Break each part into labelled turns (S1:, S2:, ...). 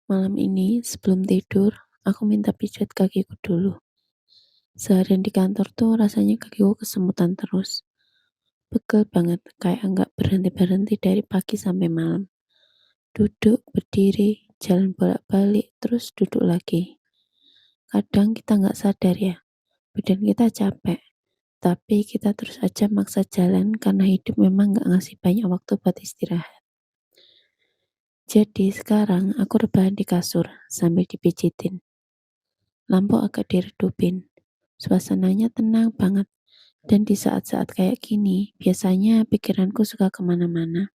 S1: Malam ini sebelum tidur, aku minta pijat kakiku dulu. Seharian di kantor tuh rasanya kakiku kesemutan terus. Pegel banget, kayak nggak berhenti-berhenti dari pagi sampai malam. Duduk, berdiri, jalan bolak-balik, terus duduk lagi. Kadang kita nggak sadar ya, badan kita capek. Tapi kita terus aja maksa jalan karena hidup memang nggak ngasih banyak waktu buat istirahat. Jadi sekarang aku rebahan di kasur sambil dipijitin. Lampu agak diredupin. Suasananya tenang banget. Dan di saat-saat kayak gini, biasanya pikiranku suka kemana-mana.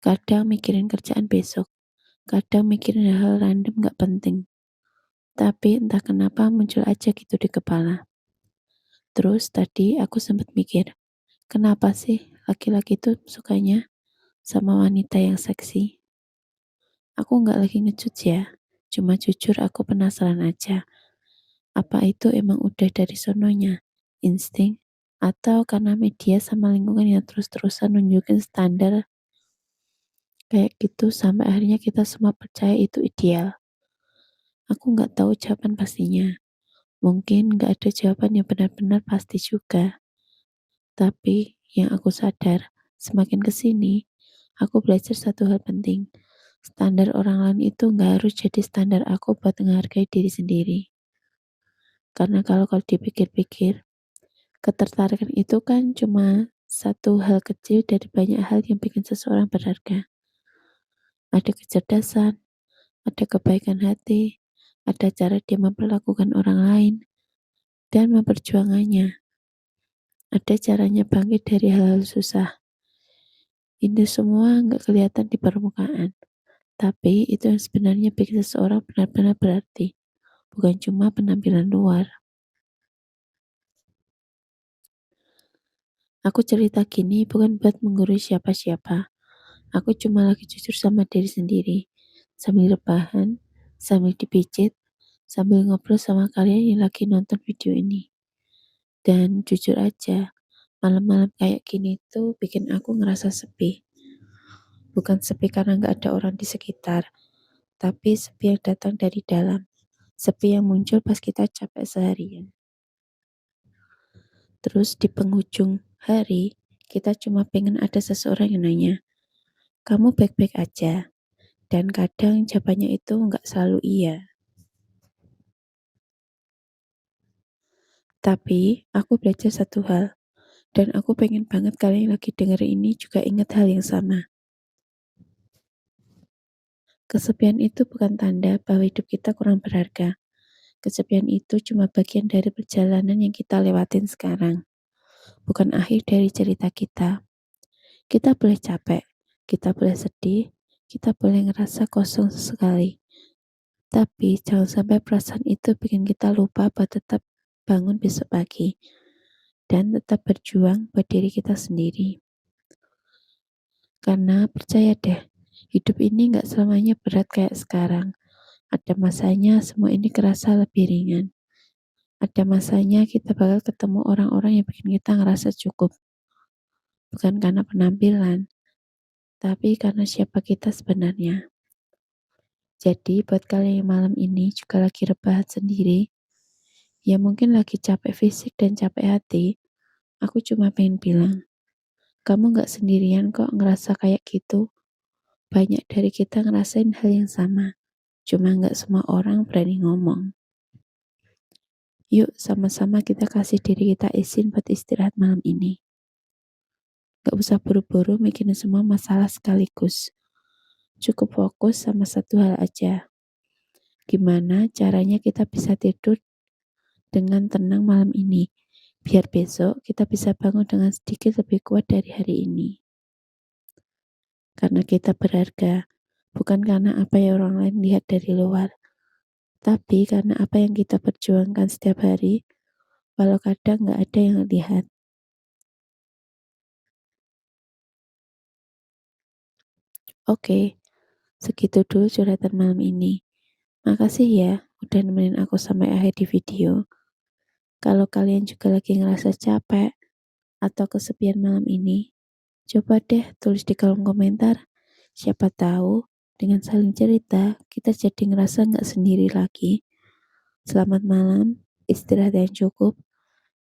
S1: Kadang mikirin kerjaan besok, kadang mikirin hal-hal random gak penting. Tapi entah kenapa muncul aja gitu di kepala. Terus tadi aku sempat mikir, kenapa sih laki-laki tuh sukanya sama wanita yang seksi? Aku gak lagi ngejudge ya, cuma jujur aku penasaran aja. Apa itu emang udah dari sononya, insting, atau karena media sama lingkungan yang terus-terusan nunjukin standar kayak gitu sampai akhirnya kita semua percaya itu ideal. Aku nggak tahu jawaban pastinya. Mungkin nggak ada jawaban yang benar-benar pasti juga. Tapi yang aku sadar, semakin kesini, aku belajar satu hal penting. Standar orang lain itu nggak harus jadi standar aku buat menghargai diri sendiri. Karena kalau dipikir-pikir, ketertarikan itu kan cuma satu hal kecil dari banyak hal yang bikin seseorang berharga. Ada kecerdasan, ada kebaikan hati, ada cara dia memperlakukan orang lain, dan memperjuangannya. Ada caranya bangkit dari hal-hal susah. Ini semua nggak kelihatan di permukaan, tapi itu yang sebenarnya bikin seseorang benar-benar berarti, bukan cuma penampilan luar. Aku cerita gini bukan buat menggurui siapa-siapa. Aku cuma lagi jujur sama diri sendiri, sambil rebahan, sambil dipijit, sambil ngobrol sama kalian yang lagi nonton video ini. Dan jujur aja, malam-malam kayak gini tuh bikin aku ngerasa sepi. Bukan sepi karena nggak ada orang di sekitar, tapi sepi yang datang dari dalam. Sepi yang muncul pas kita capek seharian. Terus di penghujung hari, kita cuma pengen ada seseorang yang nanya, kamu baik-baik aja? Dan kadang jawabannya itu nggak selalu iya. Tapi aku belajar satu hal, dan aku pengen banget kalian yang lagi denger ini juga ingat hal yang sama. Kesepian itu bukan tanda bahwa hidup kita kurang berharga. Kesepian itu cuma bagian dari perjalanan yang kita lewatin sekarang, bukan akhir dari cerita kita. Kita boleh capek, kita boleh sedih, kita boleh ngerasa kosong sesekali. Tapi jangan sampai perasaan itu bikin kita lupa buat tetap bangun besok pagi dan tetap berjuang buat diri kita sendiri. Karena percaya deh, hidup ini gak selamanya berat kayak sekarang. Ada masanya semua ini kerasa lebih ringan. Ada masanya kita bakal ketemu orang-orang yang bikin kita ngerasa cukup. Bukan karena penampilan, tapi karena siapa kita sebenarnya. Jadi buat kalian yang malam ini juga lagi rebahan sendiri, ya mungkin lagi capek fisik dan capek hati, aku cuma pengen bilang, kamu gak sendirian kok ngerasa kayak gitu. Banyak dari kita ngerasain hal yang sama, cuma gak semua orang berani ngomong. Yuk sama-sama kita kasih diri kita izin buat istirahat malam ini. Gak usah buru-buru mikirin semua masalah sekaligus. Cukup fokus sama satu hal aja. Gimana caranya kita bisa tidur dengan tenang malam ini, biar besok kita bisa bangun dengan sedikit lebih kuat dari hari ini. Karena kita berharga, bukan karena apa yang orang lain lihat dari luar, tapi karena apa yang kita perjuangkan setiap hari, walau kadang gak ada yang lihat. Oke, segitu dulu curhatan malam ini. Makasih ya udah nemenin aku sampai akhir di video. Kalau kalian juga lagi ngerasa capek atau kesepian malam ini, coba deh tulis di kolom komentar. Siapa tahu Dengan saling cerita, kita jadi ngerasa nggak sendiri lagi. Selamat malam, istirahat yang cukup,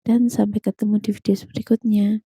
S1: dan sampai ketemu di video berikutnya.